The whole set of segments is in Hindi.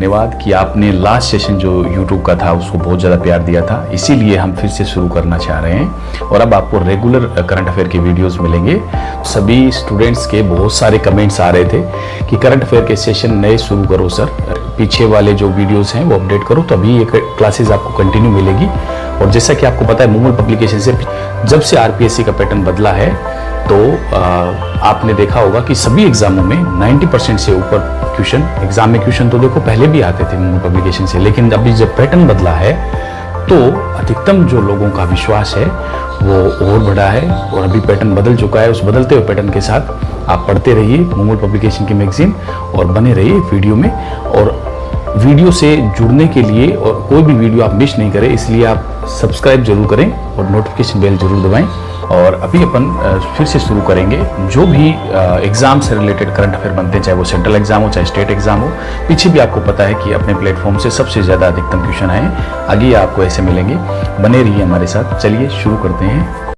धन्यवाद कि आपने लास्ट सेशन जो YouTube का था उसको बहुत ज़्यादा प्यार दिया था, इसीलिए हम फिर से शुरू करना चाह रहे हैं और अब आपको रेगुलर करंट अफेयर के वीडियोस मिलेंगे। सभी स्टूडेंट्स के बहुत सारे कमेंट्स आ रहे थे कि करंट अफेयर के सेशन नए शुरू करो सर, पीछे वाले जो वीडियोज़ हैं वो अपडेट करो, तो अभी ये क्लासेज आपको कंटिन्यू मिलेगी। और जैसा कि आपको पता है मूमल पब्लिकेशन से जब से RPSC का पैटर्न बदला है तो आपने देखा होगा कि सभी एग्जामों में 90% से ऊपर क्वेश्चन, एग्जाम में क्वेश्चन तो देखो पहले भी आते थे मूमल पब्लिकेशन से, लेकिन अभी जब पैटर्न बदला है तो अधिकतम जो लोगों का विश्वास है वो और बढ़ा है और अभी पैटर्न बदल चुका है। उस बदलते हुए पैटर्न के साथ आप पढ़ते रहिए मूमल पब्लिकेशन की मैगजीन और बने रहिए वीडियो में। और वीडियो से जुड़ने के लिए और कोई भी वीडियो आप मिस नहीं करें, इसलिए आप सब्सक्राइब जरूर करें और नोटिफिकेशन बेल जरूर दबाएं। और अभी अपन फिर से शुरू करेंगे जो भी एग्जाम से रिलेटेड करंट अफेयर बनते हैं, चाहे वो सेंट्रल एग्जाम हो चाहे स्टेट एग्जाम हो। पीछे भी आपको पता है कि अपने प्लेटफॉर्म से सबसे ज़्यादा अधिकतम क्वेश्चन आए, आगे आपको ऐसे मिलेंगे। बने रहिए हमारे साथ। चलिए शुरू करते हैं।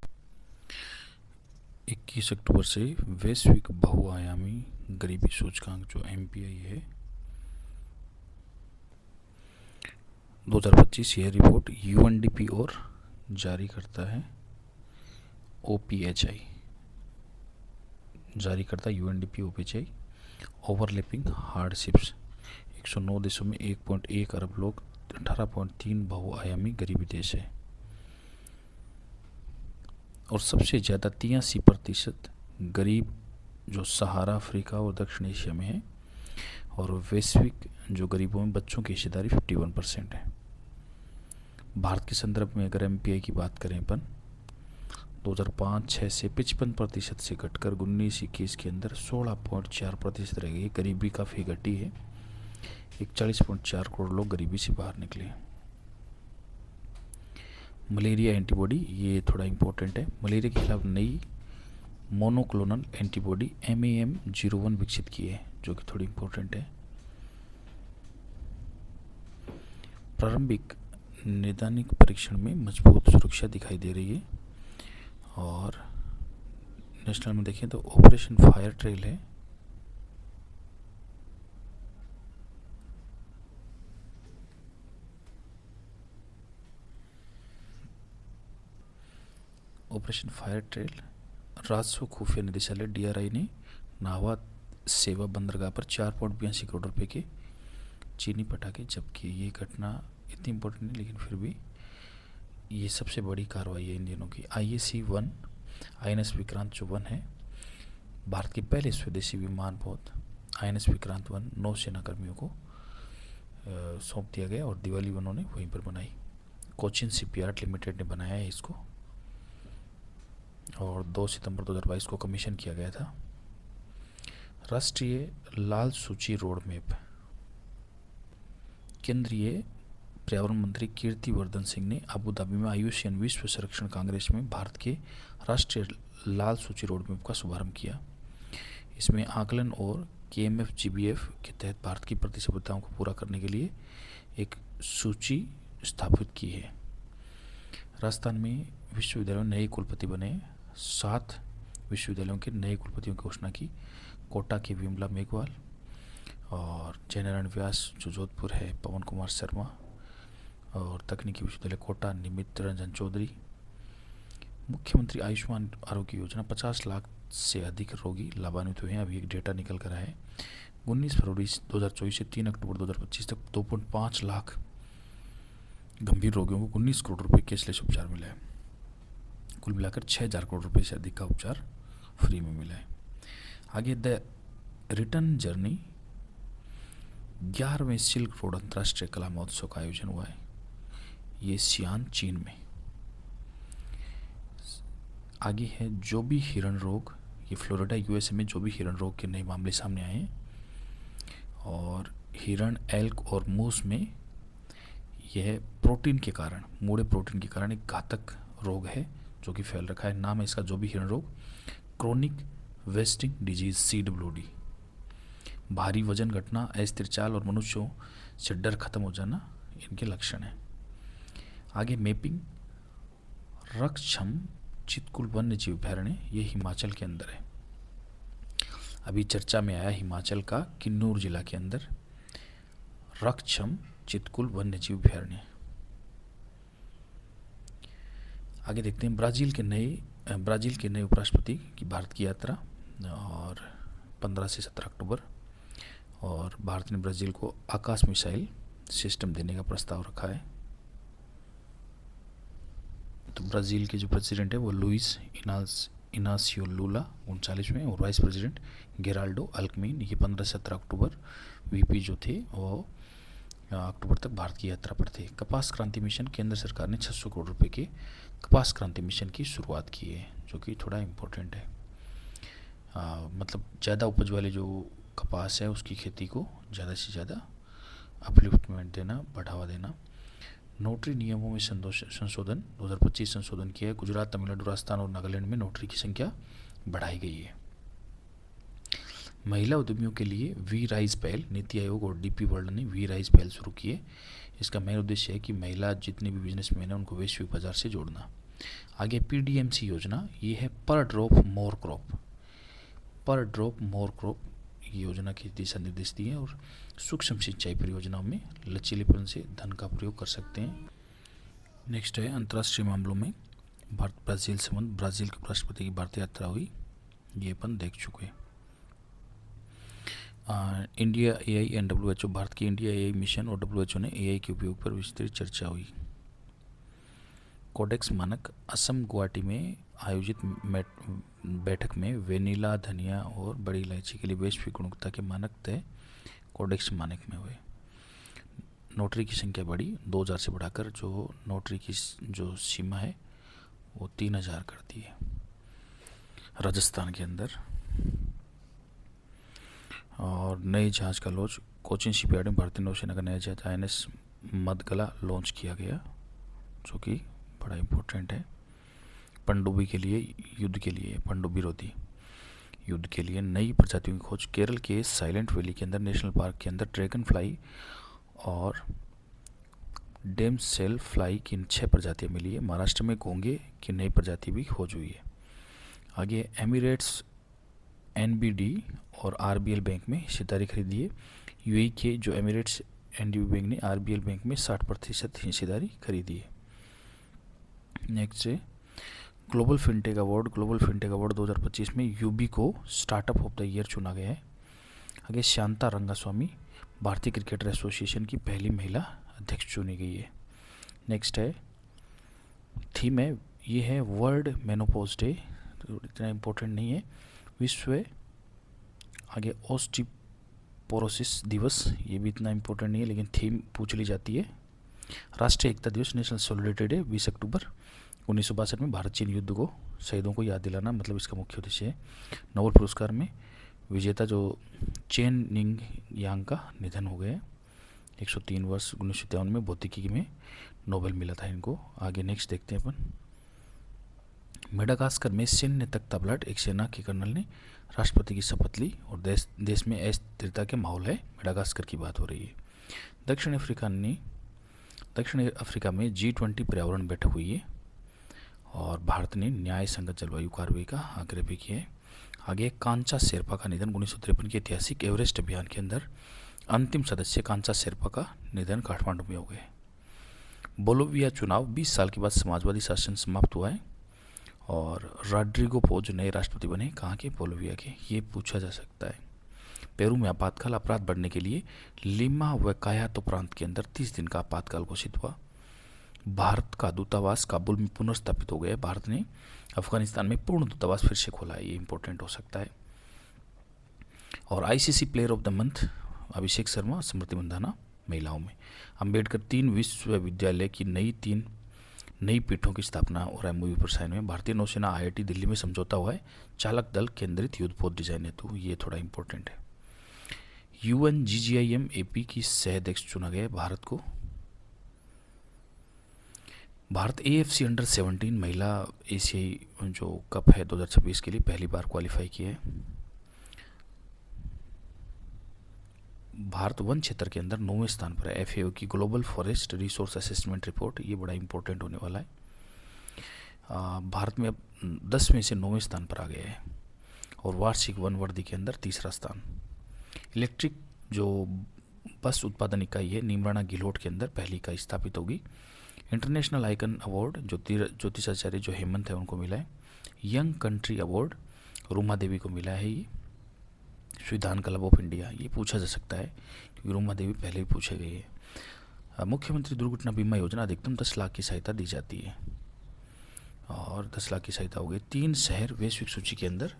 21 अक्टूबर से वैश्विक बहुआयामी गरीबी सूचकांक जो MPI है 2025 यह रिपोर्ट UNDP और जारी करता है OPHI जारी करता है UNDP OPHI। ओवरलैपिंग हार्डशिप्स 109 देशों में 1.1 अरब लोग, 18.3 बहुआयामी गरीबी देश है और सबसे ज़्यादा 83% गरीब जो सहारा अफ्रीका और दक्षिण एशिया में है और वैश्विक जो गरीबों में बच्चों की हिस्सेदारी 51% है। भारत के संदर्भ में अगर MPI की बात करें अपन 2005-06 से 55% से घटकर 19-21 के अंदर 16.4% रह गई। गरीबी काफ़ी घटी है, 41.4 करोड़ लोग गरीबी से बाहर निकले। मलेरिया एंटीबॉडी ये थोड़ा इम्पोर्टेंट है। मलेरिया के खिलाफ नई मोनोक्लोनल एंटीबॉडी MAM01 विकसित की है जो कि थोड़ी इम्पोर्टेंट है। प्रारंभिक नैदानिक परीक्षण में मजबूत सुरक्षा दिखाई दे रही है और नेशनल में देखें तो ऑपरेशन फायर ट्रेल है। ऑपरेशन फायर ट्रेल राजस्व खुफिया निदेशालय DRI ने नाहवा सेवा बंदरगाह पर 4.82 करोड़ रुपए के चीनी पटाखे जब्त किए। ये घटना इतनी इम्पोर्टेंट नहीं लेकिन फिर भी ये सबसे बड़ी कार्रवाई है इन दिनों की। IAC-1 INS विक्रांत जो 1 है भारत के पहले स्वदेशी विमान पोत INS विक्रांत 1 नौसेना कर्मियों को सौंप दिया गया और दिवाली उन्होंने वहीं पर बनाई। कोचिन शिपयार्ड लिमिटेड ने बनाया है इसको और 2 सितंबर 2022 को कमीशन किया गया था। राष्ट्रीय लाल सूची रोड मैप केंद्रीय पर्यावरण मंत्री कीर्तिवर्धन सिंह ने अबू धाबी में IUCN विश्व संरक्षण कांग्रेस में भारत के राष्ट्रीय लाल सूची रोड मैप का शुभारंभ किया। इसमें आकलन और KMFGBF के तहत भारत की प्रतिबद्धताओं को पूरा करने के लिए एक सूची स्थापित की है। राजस्थान में विश्वविद्यालयों में नए कुलपति बने, 7 विश्वविद्यालयों के नए कुलपतियों की घोषणा की। कोटा के विमला मेघवाल और जयनारायण व्यास जो जोधपुर है, पवन कुमार शर्मा और तकनीकी विश्वविद्यालय कोटा निमित रंजन चौधरी। मुख्यमंत्री आयुष्मान आरोग्य योजना 50 लाख से अधिक रोगी लाभान्वित हुए हैं। अभी एक डेटा निकल कर आया है 19 फरवरी 2024 से 3 अक्टूबर 2025 तक 2.5 लाख गंभीर रोगियों को 19 करोड़ रुपए कैशलेस उपचार मिला है। कुल मिलाकर 6,000 करोड़ रुपए से अधिक का उपचार फ्री में मिला है। आगे द रिटर्न जर्नी 11वें सिल्क रोड अंतर्राष्ट्रीय कला महोत्सव का आयोजन हुआ है। ये सियान चीन में। आगे है जो भी हिरण रोग, ये फ्लोरिडा USA में जो भी हिरण रोग के नए मामले सामने आए हैं और हिरण, एल्क और मूस में यह प्रोटीन के कारण, मूड़े प्रोटीन के कारण एक घातक रोग है जो कि फैल रखा है। नाम है इसका जो भी हिरण रोग, क्रोनिक वेस्टिंग डिजीज CWD। भारी वजन घटना, अस्थिर चाल और मनुष्यों से डर खत्म हो जाना इनके लक्षण हैं। आगे मैपिंग रक्षम चितकुल वन्य जीव अभयारण्य, ये हिमाचल के अंदर है। अभी चर्चा में आया हिमाचल का किन्नौर जिला के अंदर रक्षम चितकुल वन्यजीव अभयारण्य। आगे देखते हैं ब्राज़ील के नए उपराष्ट्रपति की भारत की यात्रा और 15 से 17 अक्टूबर, और भारत ने ब्राज़ील को आकाश मिसाइल सिस्टम देने का प्रस्ताव रखा है। तो ब्राज़ील के जो प्रेसिडेंट है वो लुइस इनासियो लूला 39वें, और वाइस प्रेसिडेंट गेराल्डो अल्कमीन, ये 15 से 17 अक्टूबर वीपी जो थे वो अक्टूबर तक भारत की यात्रा पर थे। कपास क्रांति मिशन, केंद्र सरकार ने 600 करोड़ रुपए के कपास क्रांति मिशन की शुरुआत की है, जो कि थोड़ा इम्पोर्टेंट है। मतलब ज़्यादा उपज वाले जो कपास है उसकी खेती को ज़्यादा से ज़्यादा अपलिफ्टमेंट देना, बढ़ावा देना। नोटरी नियमों में संशोधन 2025 संशोधन किया है। गुजरात, तमिलनाडु, राजस्थान और नागालैंड में नोटरी की संख्या बढ़ाई गई है। महिला उद्यमियों के लिए वी राइज पहल, नीति आयोग और डीपी वर्ल्ड ने वी राइज पहल शुरू की है। इसका मेन उद्देश्य है कि महिला जितने भी बिजनेसमैन हैं उनको वैश्विक बाजार से जोड़ना। आगे पीडीएमसी योजना, ये है पर ड्रॉप मोर क्रॉप योजना की दिशा निर्देश दिए हैं, और सूक्ष्म सिंचाई परियोजनाओं में लचीलेपन से धन का प्रयोग कर सकते हैं। नेक्स्ट है अंतर्राष्ट्रीय मामलों में भारत ब्राज़ील संबंध। ब्राज़ील के राष्ट्रपति की भारत यात्रा हुई, ये अपन देख चुके हैं। India AI and WHO, Bharat की इंडिया एआई मिशन और डब्ल्यूएचओ ने एआई के उपयोग पर विस्तृत चर्चा हुई। कोडेक्स मानक, असम गुवाहाटी में आयोजित बैठक में वेनिला, धनिया और बड़ी इलायची के लिए वैश्विक गुणवत्ता के मानक तय कोडेक्स मानक में हुए। नोटरी की संख्या बढ़ी 2000 से बढ़ाकर जो नोटरी की जो सीमा है वो 3000 कर दी है राजस्थान के अंदर। और नए जहाज का लॉन्च, कोचिन शिपयार्ड में भारतीय नौसेना का नया जहाज INS मदगला लॉन्च किया गया, जो कि बड़ा इम्पोर्टेंट है पनडुब्बी के लिए, युद्ध के लिए, पनडुब्बी रोधी युद्ध के लिए। नई प्रजातियों की खोज, केरल के साइलेंट वैली के अंदर नेशनल पार्क के अंदर ड्रैगन फ्लाई और डेम सेल फ्लाई की 6 प्रजातियाँ मिली है। महाराष्ट्र में घोंगे की नई प्रजाति भी खोज हुई है। आगे एमिरेट्स NBD और RBL बैंक में हिस्सेदारी खरीदी है। UAE के जो एमिरेट्स NDB बैंक ने RBL बैंक में 60% हिस्सेदारी खरीदी है। नेक्स्ट है ग्लोबल फिनटेक अवार्ड 2025 में यूबी को स्टार्टअप ऑफ द ईयर चुना गया है। आगे शांता रंगास्वामी भारतीय क्रिकेटर एसोसिएशन की पहली महिला अध्यक्ष चुनी गई है। नेक्स्ट है थीम है, ये है वर्ल्ड मेनोपॉज डे, तो इतना इम्पोर्टेंट नहीं है। विश्व आगे ऑस्टियोपोरोसिस दिवस, ये भी इतना इम्पोर्टेंट नहीं है, लेकिन थीम पूछ ली जाती है। राष्ट्रीय एकता दिवस, नेशनल सॉलिडेरिटी डे 20 अक्टूबर 1962 में भारत चीन युद्ध को शहीदों को याद दिलाना, मतलब इसका मुख्य उद्देश्य है। नोबेल पुरस्कार में विजेता जो चेन निंग यांग का निधन हो गया, 103 वर्ष 1953 में भौतिकी में नोबेल मिला था इनको। आगे नेक्स्ट देखते हैं अपन। मेडागास्कर में सैन्य तख्तापलट, एक सेना के कर्नल ने राष्ट्रपति की शपथ ली और देश में अस्थिरता के माहौल है। मेडागास्कर की बात हो रही है। दक्षिण अफ्रीका में G20 पर्यावरण बैठक हुई है और भारत ने न्याय संगत जलवायु कार्रवाई का आग्रह भी किया है। आगे कांचा शेरपा का निधन, 1953 के ऐतिहासिक एवरेस्ट अभियान के अंदर अंतिम सदस्य कांचा शेरपा का निधन काठमांडू में हो गए। बोलोविया चुनाव, 20 साल के बाद समाजवादी शासन समाप्त हुआ है और रॉड्रिगो पोज नए राष्ट्रपति बने, कहाँ के, बोलोविया के, ये पूछा जा सकता है। पेरू में आपातकाल, अपराध बढ़ने के लिए लिमा व कायातो प्रांत के अंदर 30 दिन का आपातकाल घोषित हुआ। भारत का दूतावास काबुल में पुनर्स्थापित हो गया। भारत ने अफगानिस्तान में पूर्ण दूतावास फिर से खोला है, ये इंपॉर्टेंट हो सकता है। और ICC player of the month Abhishek Sharma, Smriti Mandhana महिलाओं में। अंबेडकर 3 विश्वविद्यालय की नई पीठों की स्थापना और MOU पर साइन हुए। भारतीय नौसेना IIT दिल्ली में समझौता हुआ है चालक दल केंद्रित युद्धपोत डिजाइन हेतु, ये थोड़ा इंपॉर्टेंट है। UNGGIM AP की सह अध्यक्ष चुना गया भारत को। भारत AFC अंडर 17 महिला एशियाई जो कप है 2026 के लिए पहली बार क्वालिफाई किया है। भारत वन क्षेत्र के अंदर 9वें स्थान पर है। FAO की global forest resource assessment report, ये बड़ा इंपॉर्टेंट होने वाला है। भारत में अब 10वें से 9वें स्थान पर आ गया है और वार्षिक वन वर्दी के अंदर 3रा स्थान। इलेक्ट्रिक जो बस उत्पादन इकाई है नीमराणा गिलोट के अंदर पहली इकाई स्थापित होगी। इंटरनेशनल आइकन अवार्ड ज्योतिषाचार्य जो हेमंत है उनको मिला है। Young country award Ruma Devi को मिला है। ये संविधान क्लब ऑफ इंडिया, ये पूछा जा सकता है क्योंकि रूमा देवी पहले भी पूछे गई है। मुख्यमंत्री दुर्घटना बीमा योजना अधिकतम 10 लाख की सहायता दी जाती है और 10 लाख की सहायता हो गई। 3 शहर वैश्विक सूची के अंदर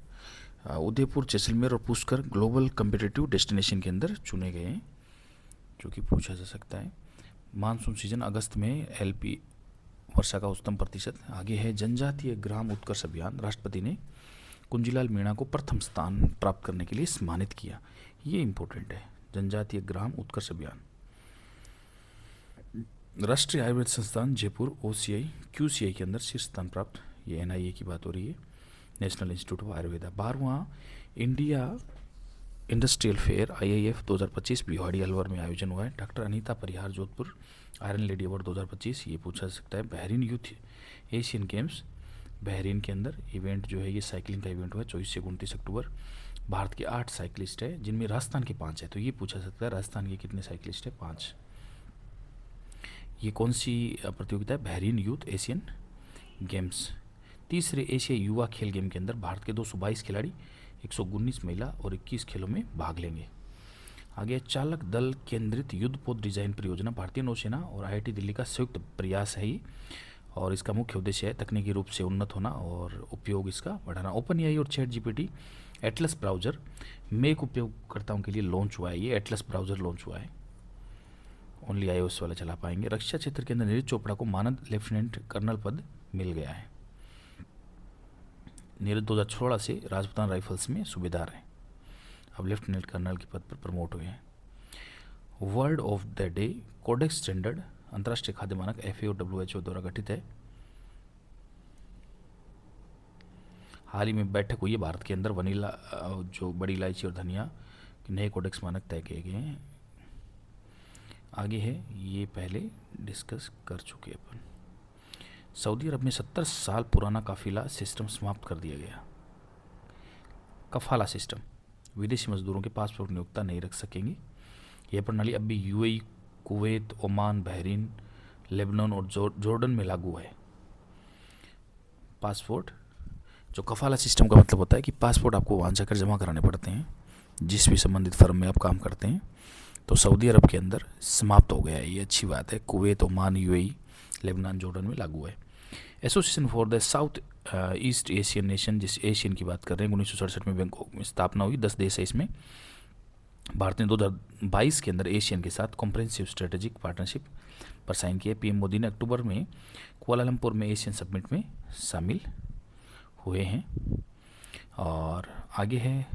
उदयपुर, जैसलमेर और पुष्कर ग्लोबल कम्पिटिटिव डेस्टिनेशन के अंदर चुने गए हैं, जो कि पूछा जा सकता है। मानसून सीजन अगस्त में एलपी वर्षा का उच्चतम प्रतिशत। आगे है जनजातीय ग्राम उत्कर्ष अभियान, राष्ट्रपति ने कुंजीलाल मीणा को प्रथम स्थान प्राप्त करने के लिए सम्मानित किया। ये इंपॉर्टेंट है, जनजातीय ग्राम उत्कर्ष अभियान। राष्ट्रीय आयुर्वेद संस्थान जयपुर ओसीआई क्यूसीआई के अंदर शीर्ष स्थान प्राप्त। ये एनआईए की बात हो रही है, नेशनल इंस्टीट्यूट ऑफ आयुर्वेदा। 12वां India industrial fair IIF 2025 Bhiwadi Alwar में आयोजन हुआ है। Doctor Anita Parihar Jodhpur iron lady award 2025, ये पूछा जा सकता है। Bahrain youth Asian games Bahrain के अंदर इवेंट जो है ये साइकिलिंग का इवेंट हुआ है 24 से 29 अक्टूबर। भारत के 8 साइकिलिस्ट है जिनमें राजस्थान के 5 है, तो ये पूछा जा सकता है राजस्थान के कितने साइकिलिस्ट है? 5। ये कौन सी प्रतियोगिता है? Bahrain youth Asian games. तीसरे एशियाई युवा खेल गेम के अंदर भारत के 222 खिलाड़ी 119 महिला और 21 खेलों में भाग लेंगे। आगे चालक दल केंद्रित युद्धपोत डिजाइन परियोजना भारतीय नौसेना और IIT दिल्ली का संयुक्त प्रयास है ये, और इसका मुख्य उद्देश्य है तकनीकी रूप से उन्नत होना और उपयोग इसका बढ़ाना। OpenAI और ChatGPT एटलस ब्राउज़र मेक उपयोगकर्ताओं के लिए लॉन्च हुआ है। ये एटलस ब्राउज़र लॉन्च हुआ है, ओनली iOS वाले चला पाएंगे। रक्षा क्षेत्र के अंदर नीरज चोपड़ा को मानद लेफ्टिनेंट कर्नल पद मिल गया है। नीरज 2016 से राजपूताना राइफल्स में सूबेदार हैं, अब लेफ्टिनेंट कर्नल के पद पर प्रमोट हुए हैं। Word of the day codex standard अंतर्राष्ट्रीय खाद्य मानक FAO WHO द्वारा गठित है। हाल ही में बैठक हुई है भारत के अंदर, वनीला जो बड़ी इलायची और धनिया के नए कोडेक्स मानक तय किए गए हैं। आगे है, ये पहले डिस्कस कर चुके अपन। सऊदी अरब में 70 साल पुराना काफिला सिस्टम समाप्त कर दिया गया। कफाला सिस्टम, विदेशी मजदूरों के पासपोर्ट नियोक्ता नहीं रख सकेंगे। यह प्रणाली अब भी UAE, Kuwait, Oman, Bahrain, Lebanon और जॉर्डन में लागू है। पासपोर्ट, जो कफाला सिस्टम का मतलब होता है कि पासपोर्ट आपको वहाँ जाकर जमा कराने पड़ते हैं जिस भी संबंधित फर्म में आप काम करते हैं, तो सऊदी अरब के अंदर समाप्त हो गया है। ये अच्छी बात है। Kuwait, Oman, UAE, Lebanon, Jordan में लागू है। Association for the south east Asian nation, जिस एशियन की बात कर रहे हैं, 1967 में बैंकॉक में स्थापना हुई। 10 देश है इसमें। भारत ने 2022 के अंदर एशियन के साथ कॉम्प्रिहेंसिव स्ट्रेटेजिक पार्टनरशिप पर साइन किया। PM मोदी ने अक्टूबर में कुआलालंपुर में एशियन समिट में शामिल हुए हैं। और आगे है,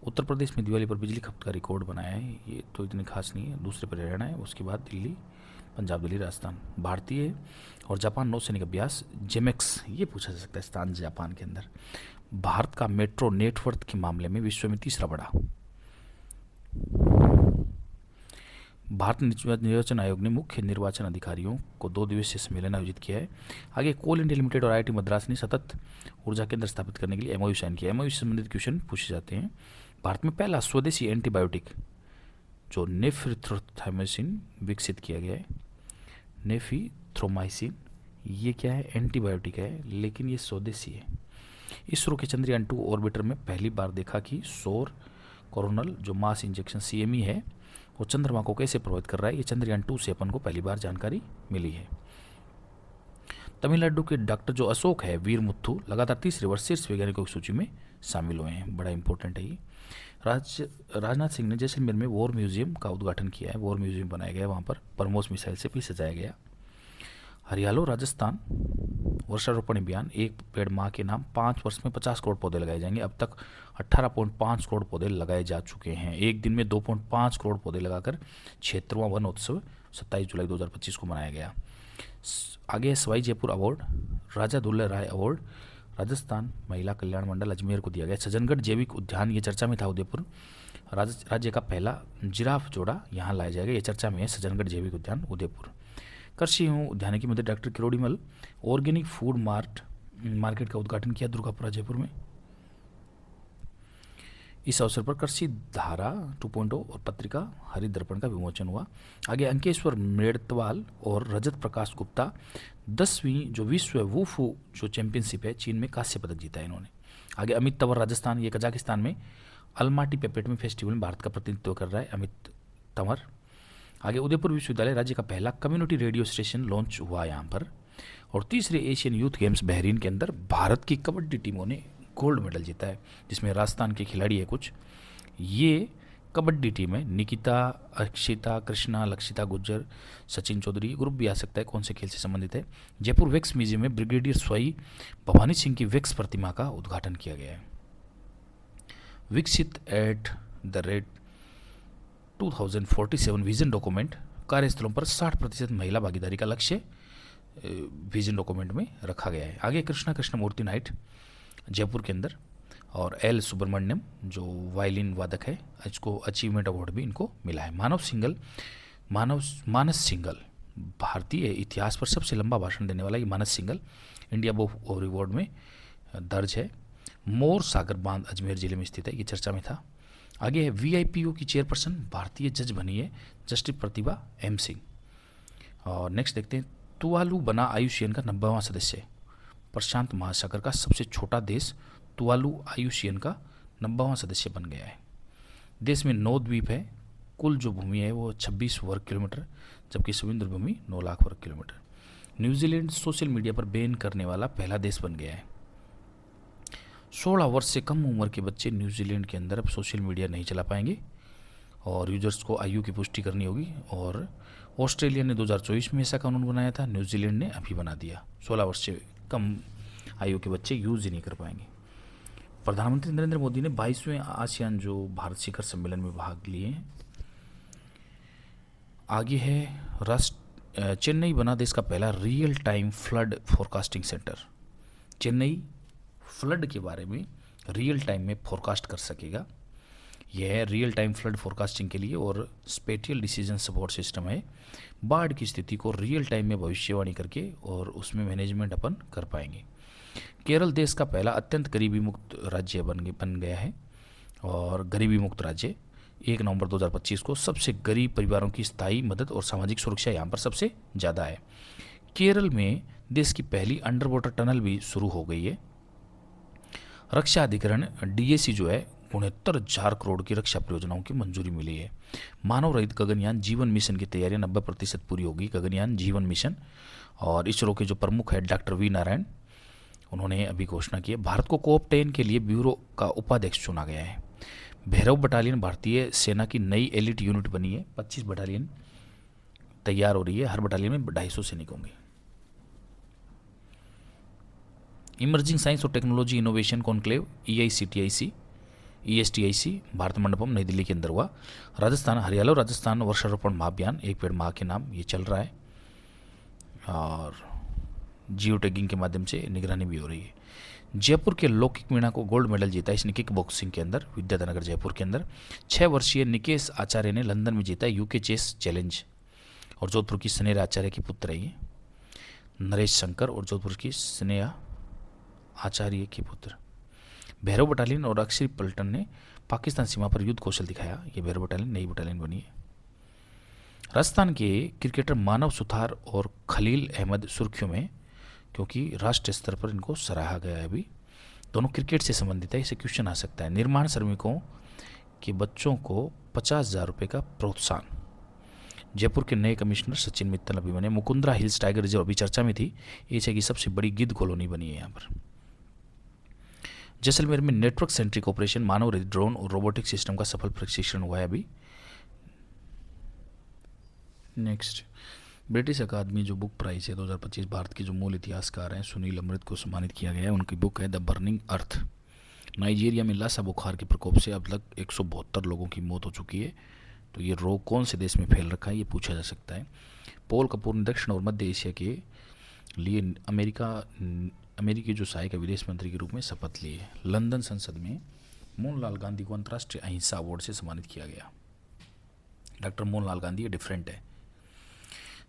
उत्तर प्रदेश में दिवाली पर बिजली खपत का रिकॉर्ड बनाया है। ये तो इतनी खास नहीं है। दूसरे पर हरियाणा है, उसके बाद दिल्ली, पंजाब, दिल्ली, राजस्थान। भारतीय और जापान नौसैनिक अभ्यास जेमेक्स, ये पूछा जा सकता है स्थान जापान के अंदर। भारत का मेट्रो नेटवर्क के मामले में विश्व में तीसरा बड़ा। भारत निर्वाचन आयोग ने मुख्य निर्वाचन अधिकारियों को 2 दिवसीय सम्मेलन आयोजित किया है। आगे कोल इंडिया लिमिटेड और IIT मद्रास ने सतत ऊर्जा केंद्र स्थापित करने के लिए MOU साइन किया। MOU से संबंधित क्वेश्चन पूछे जाते हैं। भारत में पहला स्वदेशी एंटीबायोटिक जो नेफ्रिथ्रोमाइसिन विकसित किया गया है। नेफ्रिथ्रोमाइसिन, ये क्या है? एंटीबायोटिक है, लेकिन ये स्वदेशी है। इसरो के चंद्रयान 2 ऑर्बिटर में पहली बार देखा कि सौर कोरोनल जो मास इंजेक्शन CME है वो चंद्रमा को कैसे प्रभावित कर रहा है। ये चंद्रयान 2 से अपन को पहली बार जानकारी मिली है। तमिलनाडु के डॉक्टर जो अशोक है वीरमुथु लगातार तीसरे वर्ष शीर्ष वैज्ञानिकों की सूची में शामिल हुए हैं। बड़ा इंपॉर्टेंट है ये। राजनाथ सिंह ने जैसलमेर में वॉर म्यूजियम का उद्घाटन किया है। वॉर म्यूजियम बनाया गया, वहाँ पर ब्रह्मोस मिसाइल से भी सजाया गया। हरियाणा राजस्थान वर्षारोपण अभियान, एक पेड़ माँ के नाम, 5 वर्ष में 50 करोड़ पौधे लगाए जाएंगे। अब तक 18.5 करोड़ पौधे लगाए जा चुके हैं। एक दिन में 2.5 करोड़ पौधे लगाकर 76वां वन उत्सव 27 जुलाई 2025 को मनाया गया। आगे सवाई जयपुर अवार्ड, राजा दुल्ला राय अवार्ड राजस्थान महिला कल्याण मंडल अजमेर को दिया गया। सज्जनगढ़ जैविक उद्यान, ये चर्चा में था। उदयपुर राज्य का पहला जिराफ जोड़ा यहाँ लाया जाएगा, ये चर्चा में है। सज्जनगढ़ जैविक उद्यान उदयपुर। कृषि एवं उद्यानिकी मंत्री doctor Kirodimal organic food market का उद्घाटन किया दुर्गापुरा जयपुर में। इस अवसर पर कृषि धारा 2.0 और पत्रिका हरित दर्पण का विमोचन हुआ। आगे अंकेश्वर मेड़तवाल और रजत प्रकाश गुप्ता 10वीं जो विश्व वुफू जो चैंपियनशिप है चीन में कांस्य पदक जीता है इन्होंने। आगे अमित तंवर राजस्थान, ये कजाकिस्तान में अलमाटी पेपेट में फेस्टिवल में भारत का प्रतिनिधित्व कर रहा है अमित तंवर। आगे उदयपुर विश्वविद्यालय राज्य का पहला कम्युनिटी रेडियो स्टेशन लॉन्च हुआ यहाँ पर। और तीसरे एशियन यूथ गेम्स बहरीन के अंदर भारत की कबड्डी टीमों ने गोल्ड मेडल जीता है, जिसमें राजस्थान के खिलाड़ी है कुछ। ये कबड्डी टीम है निकिता, अक्षिता, कृष्णा, लक्षिता गुज्जर, सचिन चौधरी, ग्रुप भी आ सकता है कौन से खेल से संबंधित है। जयपुर वैक्स म्यूजियम में ब्रिगेडियर स्वाई भवानी सिंह की वैक्स प्रतिमा का उद्घाटन किया गया है। विकसित at the rate 2047 vision document, कार्यस्थलों पर 60% महिला भागीदारी का लक्ष्य विजन डॉक्यूमेंट में रखा गया है। आगे कृष्ण मूर्ति नाइट जयपुर के अंदर, और एल सुब्रमण्यम जो वायलिन वादक है, इसको अचीवमेंट अवार्ड भी इनको मिला है। मानस सिंगल भारतीय इतिहास पर सबसे लंबा भाषण देने वाला ये Manas Singhal India book of reward में दर्ज है। मोर सागर बांध अजमेर जिले में स्थित है, ये चर्चा में था। आगे है VIPO की चेयरपर्सन भारतीय जज बनी है जस्टिस प्रतिभा M सिंह। और नेक्स्ट देखते हैं, तुवालू बना आयुशियन का 90वां सदस्य। प्रशांत महासागर का सबसे छोटा देश तुवालू आयुशियन का 90वां सदस्य बन गया है। देश में 9 द्वीप है, कुल जो भूमि है वो 26 वर्ग किलोमीटर, जबकि समुद्र भूमि 9 लाख वर्ग किलोमीटर। न्यूजीलैंड सोशल मीडिया पर बैन करने वाला पहला देश बन गया है। 16 वर्ष से कम उम्र के बच्चे न्यूजीलैंड के अंदर अब सोशल मीडिया नहीं चला पाएंगे और यूजर्स को आयु की पुष्टि करनी होगी। और ऑस्ट्रेलिया ने 2024 में ऐसा कानून बनाया था, न्यूजीलैंड ने अभी बना दिया। 16 वर्ष से कम आयु के बच्चे यूज ही नहीं कर पाएंगे। प्रधानमंत्री नरेंद्र मोदी ने 22वें आसियान जो भारत शिखर सम्मेलन में भाग लिए हैं। आगे है चेन्नई बना देश का पहला real time flood forecasting centre. Chennai flood के बारे में रियल टाइम में फोरकास्ट कर सकेगा। यह है रियल टाइम फ्लड फोरकास्टिंग के लिए और स्पेटियल डिसीजन सपोर्ट सिस्टम है। बाढ़ की स्थिति को रियल टाइम में भविष्यवाणी करके और उसमें मैनेजमेंट अपन कर पाएंगे। केरल देश का पहला अत्यंत गरीबी मुक्त राज्य बन गया है और गरीबी मुक्त राज्य 1 नवंबर 2025 को सबसे गरीब परिवारों की स्थायी मदद और सामाजिक सुरक्षा यहाँ पर सबसे ज़्यादा है। केरल में देश की पहली अंडर वाटर टनल भी शुरू हो गई है। रक्षा अधिकरण DAC जो है 69,000 करोड़ की रक्षा परियोजनाओं की मंजूरी मिली है। मानव रहित गगनयान जीवन मिशन की तैयारियां 90% पूरी होगी। गगनयान जीवन मिशन और इसरो के जो प्रमुख है डॉक्टर V नारायण, उन्होंने अभी घोषणा की है। भारत को COP 10 के लिए ब्यूरो का उपाध्यक्ष चुना गया है। भैरव बटालियन भारतीय सेना की नई एलिट यूनिट बनी है। 25 बटालियन तैयार हो रही है, हर बटालियन में 250 सैनिक होंगे। इमर्जिंग साइंस और technology innovation conclave ESTIC Bharat Mandapam नई दिल्ली के अंदर हुआ। राजस्थान, हरियाणा और राजस्थान वर्षारोपण महाअभियान एक पेड़ माह के नाम ये चल रहा है और जियो टैगिंग के माध्यम से निगरानी भी हो रही है। जयपुर के लौकिक मीणा को गोल्ड मेडल जीता इसने किक बॉक्सिंग के अंदर विद्याधर जयपुर के अंदर। 6 वर्षीय निकेश आचार्य ने लंदन में जीता UK चेस चैलेंज और जोधपुर की स्नेहा आचार्य की पुत्र है ये नरेश शंकर और जोधपुर की स्नेहा आचार्य के पुत्र। भैरव बटालियन और अक्षरी पल्टन ने पाकिस्तान सीमा पर युद्ध कौशल दिखाया। ये भैरव बटालियन नई बटालियन बनी है। राजस्थान के क्रिकेटर मानव सुथार और खलील अहमद सुर्खियों में, क्योंकि राष्ट्रीय स्तर पर इनको सराहा गया है। अभी दोनों क्रिकेट से संबंधित है, इसे क्वेश्चन आ सकता है। निर्माण श्रमिकों के बच्चों को 50,000 रुपये का प्रोत्साहन। जयपुर के नए कमिश्नर सचिन मित्तल अभी बने। मुकुंदरा हिल्स टाइगर रिजर्व अभी चर्चा में थी, एशिया की सबसे बड़ी गिद्ध कॉलोनी बनी है यहाँ पर। जैसलमेर में नेटवर्क सेंट्रिक ऑपरेशन मानव रहित ड्रोन और रोबोटिक सिस्टम का सफल प्रशिक्षण हुआ है अभी। नेक्स्ट, ब्रिटिश अकादमी जो बुक प्राइज है 2025 भारत के जो मूल इतिहासकार हैं सुनील अमृत को सम्मानित किया गया है। उनकी बुक है द बर्निंग अर्थ। नाइजीरिया में लासा बुखार के प्रकोप से अब तक 172 लोगों की मौत हो चुकी है। तो ये रोग कौन से देश में फैल रखा है ये पूछा जा सकता है। पोल कपूर ने दक्षिण और मध्य एशिया के लिए अमेरिकी जो सहायक विदेश मंत्री के रूप में शपथ ली है। लंदन संसद में मोहनलाल गांधी को अंतर्राष्ट्रीय अहिंसा अवार्ड से सम्मानित किया गया। डॉक्टर मोहनलाल गांधी ये डिफरेंट है।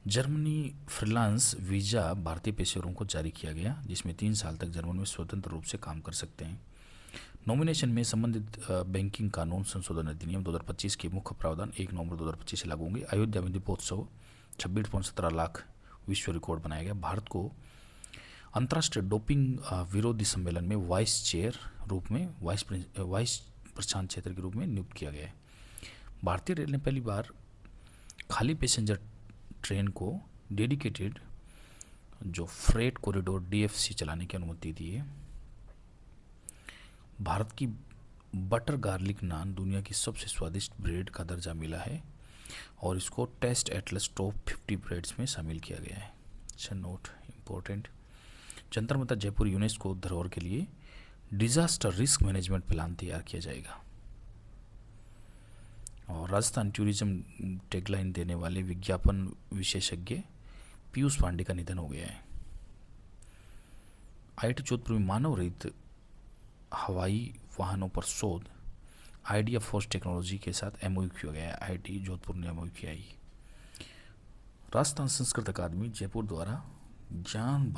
जर्मनी फ्रीलांस वीज़ा भारतीय पेशेवरों को जारी किया गया, जिसमें 3 साल तक जर्मनी में स्वतंत्र रूप से काम कर सकते हैं। नॉमिनेशन में संबंधित बैंकिंग कानून संशोधन अधिनियम 2025 के मुख्य प्रावधान 1 नवंबर 2025 से लागू होंगे। अयोध्या में दीपोत्सव 26.17 लाख विश्व रिकॉर्ड बनाया गया। भारत को अंतर्राष्ट्रीय डोपिंग विरोधी सम्मेलन में वाइस चेयर रूप में वाइस प्रशांत क्षेत्र के रूप में नियुक्त किया गया है। भारतीय रेल ने पहली बार खाली पैसेंजर ट्रेन को डेडिकेटेड जो फ्रेट कॉरिडोर DFC चलाने की अनुमति दी है। भारत की बटर गार्लिक नान दुनिया की सबसे स्वादिष्ट ब्रेड का दर्जा मिला है और इसको टेस्ट एटलस टॉप 50 ब्रेड्स में शामिल किया गया है। अच्छा note important. Jantar Mantar Jaipur UNESCO धरोहर के लिए डिजास्टर रिस्क मैनेजमेंट प्लान तैयार किया जाएगा। और राजस्थान टूरिज्म टैगलाइन देने वाले विज्ञापन विशेषज्ञ पीयूष पांडे का निधन हो गया है। IIT जोधपुर में मानव रहित हवाई वाहनों पर शोध आइडिया फोर्स टेक्नोलॉजी के साथ MOU किया गया है। IIT जोधपुर ने MOU किया है। राजस्थान संस्कृत अकादमी जयपुर द्वारा ज्ञान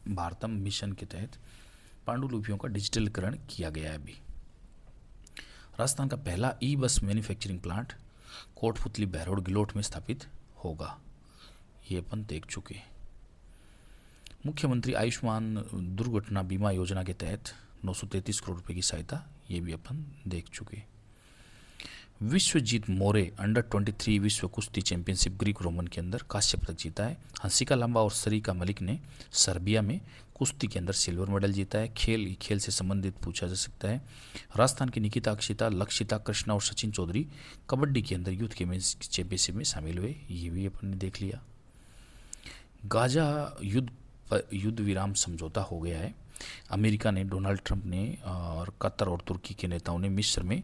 भारतम मिशन के तहत पांडुलिपियों का डिजिटलीकरण किया गया है। अभी राजस्थान का पहला बस manufacturing plant Kotputli Behror Guillot में स्थापित होगा। ये अपन देख चुके। मुख्यमंत्री आयुष्मान दुर्घटना बीमा योजना के तहत 933 करोड़ रुपए की सहायता, ये भी अपन देख चुके। विश्वजीत मोरे अंडर-23 विश्व कुश्ती चैंपियनशिप ग्रीक रोमन के अंदर कांस्य पदक जीता है। हंसिका लांबा और सरिका मलिक ने सर्बिया में कुश्ती के अंदर सिल्वर मेडल जीता है। खेल से संबंधित पूछा जा सकता है। राजस्थान की निकिता अक्षिता, लक्षिता कृष्णा और सचिन चौधरी कबड्डी के अंदर यूथ चैंपियनशिप में शामिल हुए। ये भी अपन ने देख लिया। गाजा युद्ध विराम समझौता हो गया है। अमेरिका ने, डोनाल्ड ट्रंप ने और कतर और तुर्की के नेताओं ने मिस्र में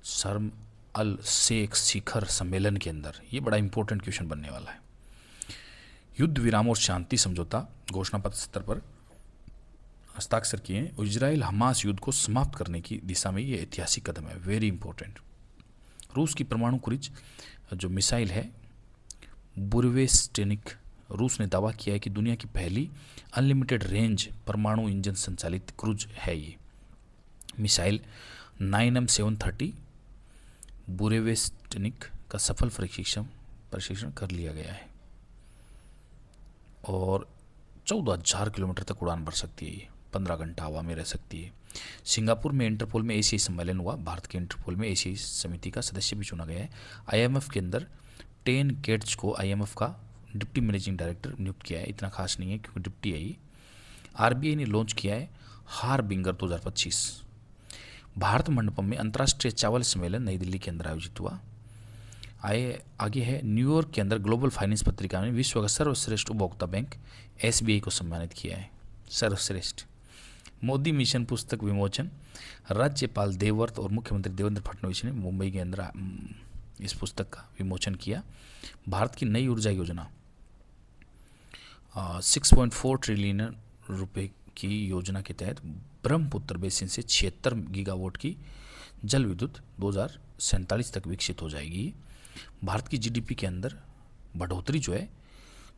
शर्म अल शेख शिखर सम्मेलन के अंदर, ये बड़ा इंपॉर्टेंट क्वेश्चन बनने वाला है, युद्ध विराम और शांति समझौता घोषणा पत्र स्तर पर हस्ताक्षर किए हैं। इजराइल हमास युद्ध को समाप्त करने की दिशा में ये ऐतिहासिक कदम है, वेरी इंपॉर्टेंट। रूस की परमाणु क्रूज जो मिसाइल है बुरवेस्टेनिक, रूस ने दावा किया है कि दुनिया की पहली अनलिमिटेड रेंज परमाणु इंजन संचालित क्रूज है। ये मिसाइल 9M730 बुरेवेस्टनिक का सफल प्रशिक्षण कर लिया गया है और 14,000 किलोमीटर तक उड़ान भर सकती है। ये 15 घंटा हवा में रह सकती है। सिंगापुर में इंटरपोल में एशियाई सम्मेलन हुआ। भारत के इंटरपोल में एशियाई समिति का सदस्य भी चुना गया है। IMF के अंदर 10 गेट्स को IMF का डिप्टी मैनेजिंग डायरेक्टर नियुक्त किया है। इतना खास नहीं है क्योंकि डिप्टी है। RBI ने लॉन्च किया है हारबिंगर 2025। भारत मंडपम में अंतर्राष्ट्रीय चावल सम्मेलन नई दिल्ली के अंदर आयोजित हुआ। आगे है न्यूयॉर्क के अंदर ग्लोबल फाइनेंस पत्रिका में विश्व का सर्वश्रेष्ठ उपभोक्ता बैंक SBI को सम्मानित किया है। सर्वश्रेष्ठ। मोदी मिशन पुस्तक विमोचन, राज्यपाल देवव्रत और मुख्यमंत्री देवेंद्र फडणवीस ने मुंबई के अंदर इस पुस्तक का विमोचन किया। भारत की नई ऊर्जा योजना 6.4 ट्रिलियन रुपए की योजना के तहत ब्रह्मपुत्र बेसिन से 76 गीगावाट की जल विद्युत 2047 तक विकसित हो जाएगी। भारत की GDP के अंदर बढ़ोतरी जो है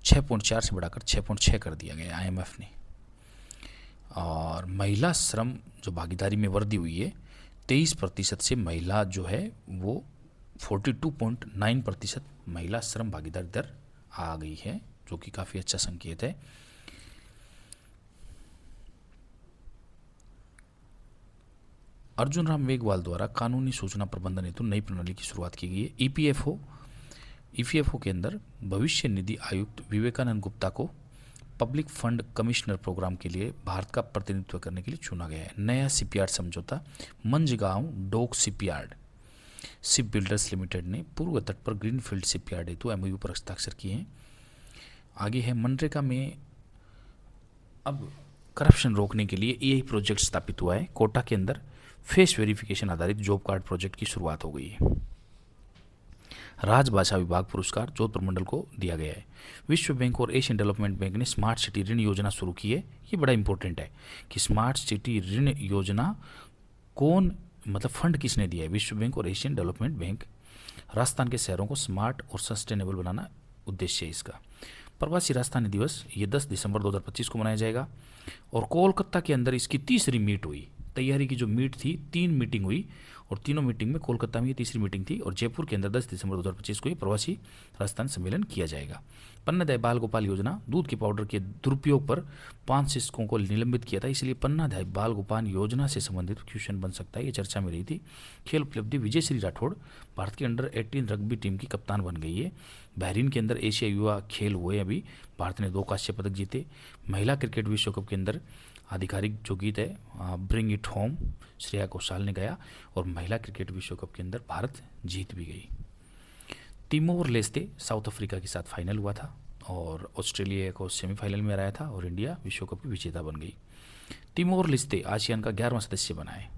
6.4 से बढ़ाकर 6.6 कर दिया गया IMF ने। और महिला श्रम जो भागीदारी में वृद्धि हुई है 23% से महिला जो है वो 42.9% महिला श्रम भागीदारी दर आ गई है, जो कि काफ़ी अच्छा संकेत है। अर्जुन राम मेघवाल द्वारा कानूनी सूचना प्रबंधन हेतु नई प्रणाली की शुरुआत की गई है। EPFO के अंदर भविष्य निधि आयुक्त विवेकानंद गुप्ता को पब्लिक फंड कमिश्नर प्रोग्राम के लिए भारत का प्रतिनिधित्व करने के लिए चुना गया है। नया शिपयार्ड समझौता Mazagon dock shipyard ship builders limited ने पूर्व तट पर ग्रीनफील्ड शिपयार्ड हेतु MOU पर हस्ताक्षर किए हैं। आगे है मनरेगा में अब करप्शन रोकने के लिए AI प्रोजेक्ट स्थापित हुआ है। कोटा के अंदर फेस वेरिफिकेशन आधारित जॉब कार्ड प्रोजेक्ट की शुरुआत हो गई है। राजभाषा विभाग पुरस्कार जोधपुर मंडल को दिया गया है। विश्व बैंक और एशियन डेवलपमेंट बैंक ने स्मार्ट सिटी ऋण योजना शुरू की है। ये बड़ा इंपॉर्टेंट है कि स्मार्ट सिटी ऋण योजना कौन, मतलब फंड किसने दिया है? विश्व बैंक और एशियन डेवलपमेंट बैंक। राजस्थान के शहरों को स्मार्ट और सस्टेनेबल बनाना उद्देश्य है इसका। प्रवासी राजस्थानी दिवस ये 10 दिसंबर 2025 को मनाया जाएगा और कोलकाता के अंदर इसकी तीसरी मीट हुई तैयारी की जो मीट थी, 3 मीटिंग हुई और तीनों मीटिंग में कोलकाता में ये तीसरी मीटिंग थी और जयपुर के अंदर 10 दिसंबर 2025 को ये प्रवासी राजस्थान सम्मेलन किया जाएगा। पन्नादय बाल गोपाल योजना दूध के पाउडर के दुरुपयोग पर 5 शिक्षकों को निलंबित किया था, इसलिए पन्नादय बाल गोपाल योजना से संबंधित क्वेश्चन बन सकता है, ये चर्चा में रही थी। खेल उपलब्धि, विजय श्री राठौड़ भारत की अंडर 18 रग्बी टीम की कप्तान बन गई है। बहरीन के अंदर एशिया युवा खेल हुए, अभी भारत ने 2 कांस्य पदक जीते। महिला क्रिकेट विश्व कप के अंदर आधिकारिक जो गीत है bring it home Shreya Ghoshal ने गाया और महिला क्रिकेट विश्व कप के अंदर भारत जीत भी गई। तिमोर लेस्ते साउथ अफ्रीका के साथ फाइनल हुआ था और ऑस्ट्रेलिया को सेमीफाइनल में हराया था और इंडिया विश्व कप की विजेता बन गई। तिमोर लेस्ते आसियान का 11वां सदस्य बना है।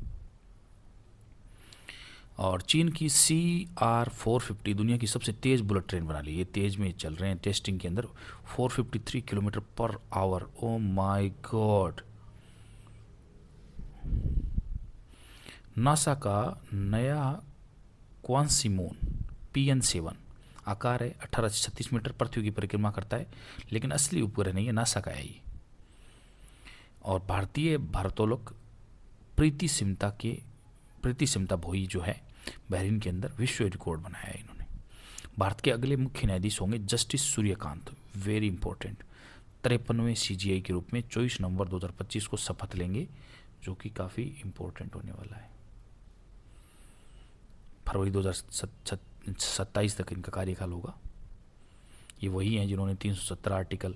और चीन की CR-450 दुनिया की सबसे तेज़ बुलेट ट्रेन बना ली। ये तेज़ में चल रहे हैं टेस्टिंग के अंदर, 453 kilometre per hour. Oh my God. NASA का नया क्वांसी मून PN7 आकार है 18 से 36 मीटर, पृथ्वी की परिक्रमा करता है, लेकिन असली उपग्रह नहीं है, नासा का है ये। और भारतीय भारोत्तोलक प्रीति सिमता भोई जो है बहरीन के अंदर विश्व रिकॉर्ड बनाया है इन्होंने। भारत के अगले मुख्य न्यायाधीश होंगे जस्टिस सूर्यकांत, वेरी इंपॉर्टेंट। 53वें CGI के रूप में 24 नवंबर 2025 को शपथ लेंगे, जो कि काफ़ी इंपॉर्टेंट होने वाला है। फरवरी 2027 तक इनका कार्यकाल होगा। ये वही हैं जिन्होंने 317 आर्टिकल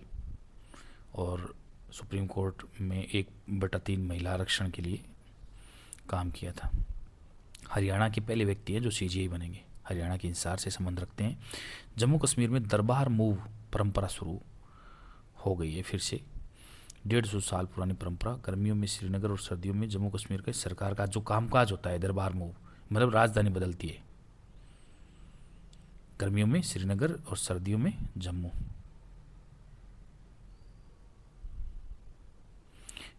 और सुप्रीम कोर्ट में 1/3 महिला आरक्षण के लिए काम किया था। हरियाणा के पहले व्यक्ति हैं जो CGI बनेंगे, हरियाणा के इंसार से संबंध रखते हैं। जम्मू कश्मीर में दरबार मूव परंपरा शुरू हो गई है फिर से, 150 साल पुरानी परंपरा। गर्मियों में श्रीनगर और सर्दियों में जम्मू कश्मीर के सरकार का जो कामकाज होता है, दरबार मूव मतलब राजधानी बदलती है। गर्मियों में श्रीनगर और सर्दियों में जम्मू।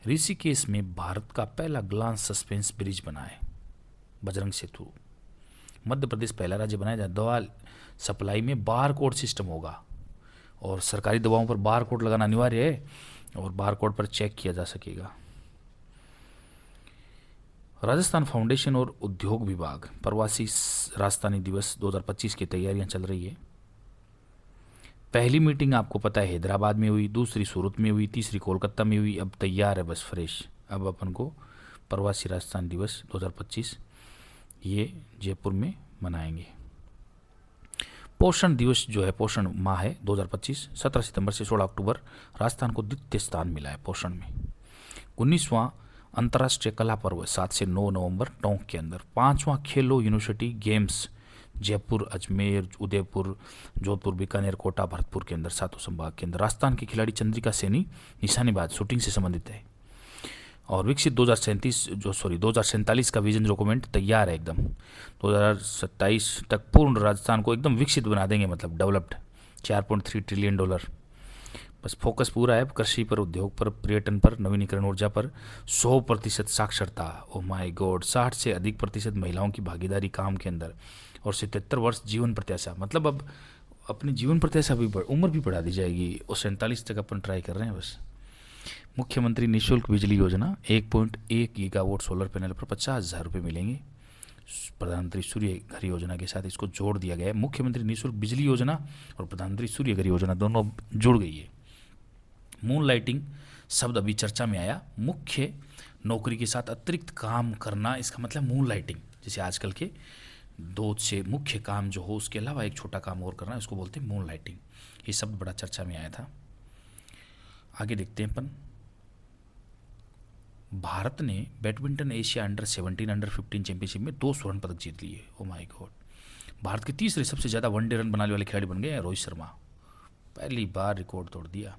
ऋषिकेश में भारत का पहला ग्लास सस्पेंस ब्रिज बना है, बजरंग सेतु। मध्य प्रदेश पहला राज्य बनाया जहाँ दवा सप्लाई में बार कोड सिस्टम होगा और सरकारी दवाओं पर बार कोड लगाना अनिवार्य है और बार कोड पर चेक किया जा सकेगा। राजस्थान फाउंडेशन और उद्योग विभाग प्रवासी राजधानी दिवस 2025 की तैयारियां चल रही है। पहली मीटिंग आपको पता है हैदराबाद में हुई, दूसरी सूरत में हुई, तीसरी कोलकाता में हुई। अब तैयार है बस फ्रेश। अब अपन को प्रवासी राजस्थान दिवस 2025 ये जयपुर में मनाएंगे। पोषण दिवस जो है, पोषण माह है 2025, 17 सितंबर से 16 अक्टूबर राजस्थान को द्वितीय स्थान मिला है पोषण में। 19वां अंतर्राष्ट्रीय कला पर्व 7 से 9 नवंबर टोंक के अंदर। 5वां खेलो यूनिवर्सिटी गेम्स जयपुर, अजमेर, उदयपुर, जोधपुर, बीकानेर, कोटा, भरतपुर के अंदर, सातों संभाग के अंदर। राजस्थान के खिलाड़ी चंद्रिका सैनी निशानेबाज शूटिंग से संबंधित है। और विकसित 2047 का विजन डॉक्यूमेंट तैयार है एकदम। 2027 तक पूर्ण राजस्थान को एकदम विकसित बना देंगे, मतलब डेवलप्ड। $4.3 ट्रिलियन। बस फोकस पूरा है कृषि पर, उद्योग पर, पर्यटन पर, नवीनीकरण ऊर्जा पर। 100% साक्षरता। Oh my God. 60 से अधिक प्रतिशत महिलाओं की भागीदारी काम के अंदर। और 77 वर्ष जीवन प्रत्याशा, मतलब अब अपनी जीवन प्रत्याशा भी उम्र भी बढ़ा दी जाएगी और 47 तक अपन ट्राई कर रहे हैं बस। मुख्यमंत्री निःशुल्क बिजली योजना, 1.1 गीगावाट सोलर पैनल पर 50,000 रुपये मिलेंगे। प्रधानमंत्री सूर्य घर योजना के साथ इसको जोड़ दिया गया है। मुख्यमंत्री निःशुल्क बिजली योजना और प्रधानमंत्री सूर्य घर योजना दोनों जुड़ गई है। मून लाइटिंग शब्द अभी चर्चा में आया। मुख्य नौकरी के साथ अतिरिक्त काम करना, इसका मतलब मून लाइटिंग। जैसे आजकल के 2 से मुख्य काम जो हो उसके अलावा एक छोटा काम और करना, इसको बोलते हैं मून लाइटिंग। ये शब्द बड़ा चर्चा में आया था। आगे देखते हैं अपन। भारत ने badminton Asia under 17 under 15 championship में 2 स्वर्ण पदक जीत लिए। Oh my God. भारत के तीसरे सबसे ज़्यादा वनडे रन बनाने वाले खिलाड़ी बन गए हैं रोहित शर्मा। पहली बार रिकॉर्ड तोड़ दिया।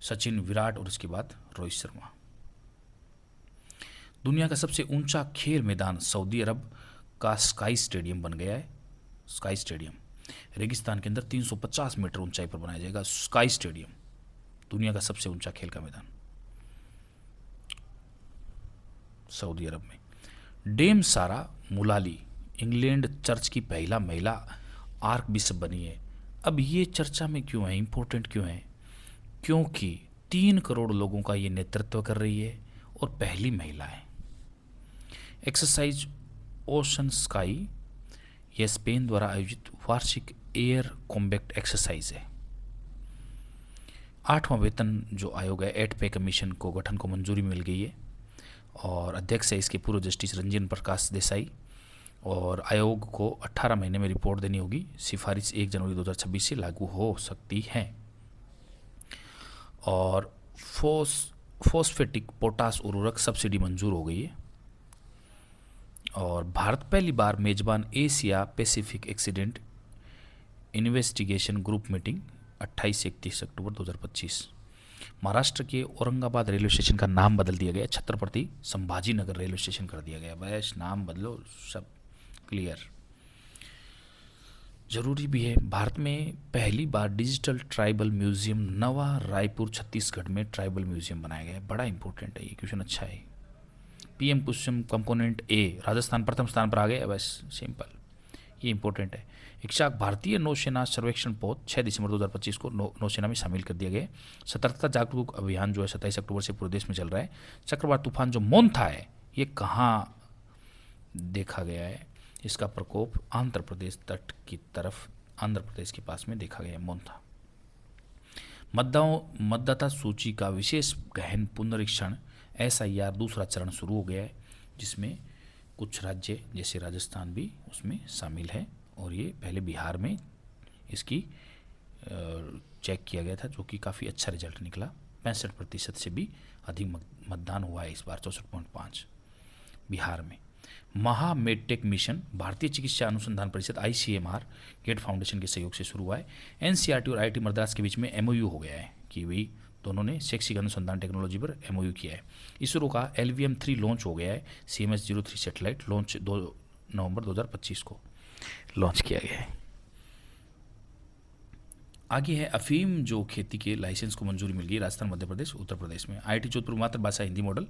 सचिन, विराट और उसके बाद रोहित शर्मा। दुनिया का सबसे ऊंचा खेल मैदान सऊदी अरब का स्काई स्टेडियम बन गया है। स्काई स्टेडियम रेगिस्तान के अंदर 350 मीटर ऊंचाई पर बनाया जाएगा। स्काई स्टेडियम दुनिया का सबसे ऊंचा खेल का मैदान सऊदी अरब में। डेम सारा मुलाली इंग्लैंड चर्च की पहला महिला आर्क बिशप बनी है। अब ये चर्चा में क्यों है, इंपॉर्टेंट क्यों है? क्योंकि 3 करोड़ लोगों का ये नेतृत्व कर रही है और पहली महिला है। एक्सरसाइज ओशन स्काई, यह स्पेन द्वारा आयोजित वार्षिक एयर कॉम्बैट एक्सरसाइज है। 8वां वेतन जो आयोग है, 8 पे कमीशन को गठन को मंजूरी मिल गई है और अध्यक्ष है इसके पूर्व जस्टिस रंजन प्रकाश देसाई और आयोग को 18 महीने में रिपोर्ट देनी होगी। सिफारिश 1 जनवरी 2026 से लागू हो सकती है। और फॉस्फेटिक पोटास उर्वरक सब्सिडी मंजूर हो गई है। और भारत पहली बार मेजबान Asia Pacific accident investigation group meeting 28 से 31 अक्टूबर 2025। महाराष्ट्र के औरंगाबाद रेलवे स्टेशन का नाम बदल दिया गया, छत्रपति संभाजी नगर रेलवे स्टेशन कर दिया गया। बस नाम बदलो, सब क्लियर। जरूरी भी है, भारत में पहली बार डिजिटल ट्राइबल म्यूजियम नवा रायपुर छत्तीसगढ़ में ट्राइबल म्यूजियम बनाया गया है। बड़ा इंपॉर्टेंट है ये क्वेश्चन, अच्छा है। पीएम क्वेश्चन कंपोनेंट ए, राजस्थान प्रथम स्थान पर आ गया, बस सिंपल, ये इंपॉर्टेंट है। इक्शाक भारतीय नौसेना सर्वेक्षण पोत 6 दिसंबर 2025 को नौसेना में शामिल कर दिया गया। सतर्कता जागरूक अभियान जो है 27 अक्टूबर से पूरे देश में चल रहा है। चक्रवात तूफान जो मोन्था है, ये कहाँ देखा गया है? इसका प्रकोप आंध्र प्रदेश तट की तरफ, आंध्र प्रदेश के पास में देखा गया है मोन्था। मतदाता सूची का विशेष गहन पुनरीक्षण SIR दूसरा चरण शुरू हो गया है, जिसमें कुछ राज्य जैसे राजस्थान भी उसमें शामिल है और ये पहले बिहार में इसकी चेक किया गया था, जो कि काफ़ी अच्छा रिजल्ट निकला। 65% से भी अधिक मतदान हुआ है इस बार, 64.5 बिहार में। महामेडटेक मिशन भारतीय चिकित्सा अनुसंधान परिषद ICMR गेट फाउंडेशन के सहयोग से शुरू हुआ है। NCERT और IIT मद्रास के बीच में MOU हो गया है कि वही दोनों ने शैक्षिक अनुसंधान टेक्नोलॉजी पर MOU किया है। इसरो का LVM-3 लॉन्च हो गया है। CMS-03 सैटेलाइट लॉन्च 2 नवंबर 2025 को लॉन्च किया गया है। आगे है अफीम जो खेती के लाइसेंस को मंजूरी मिल गई राजस्थान, मध्य प्रदेश, उत्तर प्रदेश में। IIT जोधपुर मातृभाषा हिंदी मॉडल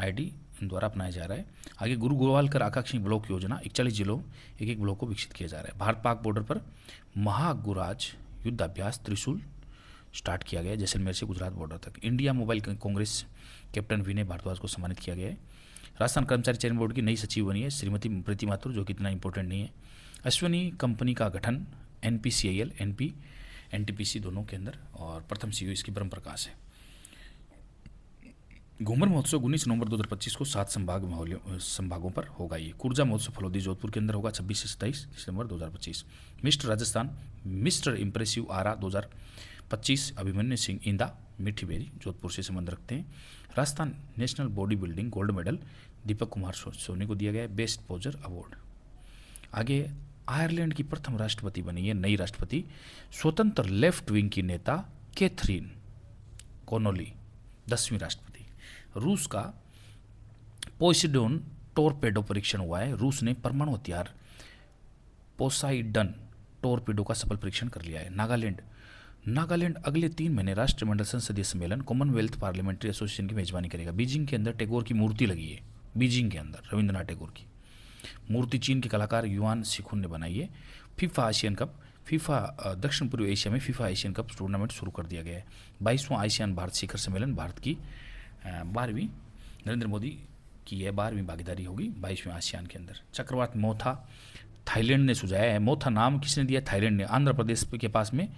IIT द्वारा अपनाया जा रहा है। आगे गुरु गोवालकर आकांक्षी ब्लॉक योजना 41 जिलों एक ब्लॉक को विकसित किया जा रहा है। भारत पाक बॉर्डर पर महागुराज युद्धाभ्यास त्रिशूल स्टार्ट किया गया है, जैसलमेर से गुजरात बॉर्डर तक। इंडिया मोबाइल कांग्रेस कैप्टन विनय भारद्वाज को सम्मानित किया गया है। राजस्थान कर्मचारी चयन बोर्ड की नई सचिव बनी है श्रीमती प्रीति माथुर, जो कि इतना इंपॉर्टेंट नहीं है। अश्विनी कंपनी का गठन NPCIL NTPC दोनों के अंदर, और प्रथम CEO इसकी ब्रह्म प्रकाश है। घूमर महोत्सव 19 नवंबर 2025 को 7 संभागों पर होगा। ये कुर्जा महोत्सव फलोदी जोधपुर के अंदर होगा 26 से 27 दिसंबर 2025। Mister Rajasthan, mister impressive Ara 2025 Abhimanyu Singh Inda Mithi Beri Jodhpur से संबंध रखते हैं। Rajasthan national body building gold medal Deepak Kumar Soni को दिया गया है, बेस्ट पोजर अवार्ड। आगे आयरलैंड की प्रथम राष्ट्रपति बनी है नई राष्ट्रपति, स्वतंत्र लेफ्ट विंग की नेता कैथरीन कोनोली 10वीं राष्ट्रपति। रूस का पोसिडोन टोरपेडो परीक्षण हुआ है। रूस ने परमाणु हथियार पोसाइडन टोरपेडो का सफल परीक्षण कर लिया है। नागालैंड अगले 3 महीने राष्ट्रमंडल संसदीय सम्मेलन कॉमनवेल्थ पार्लियामेंट्री एसोसिएशन की मेजबानी करेगा। बीजिंग के अंदर टैगोर की मूर्ति लगी है, बीजिंग के अंदर रविंद्रनाथ टैगोर की मूर्ति चीन के कलाकार युआन सिखुन ने बनाई है। फीफा दक्षिण पूर्व एशिया में फीफा एशियन कप टूर्नामेंट शुरू कर दिया गया है। 22वां आसियान भारत शिखर सम्मेलन भारत की 12वीं, नरेंद्र मोदी की यह 12वीं भागीदारी होगी 22वें आसियान के अंदर। चक्रवात मोथा थाईलैंड ने सुझाया है। मोथा नाम किसने दिया? थाईलैंड ने। आंध्र प्रदेश के पास में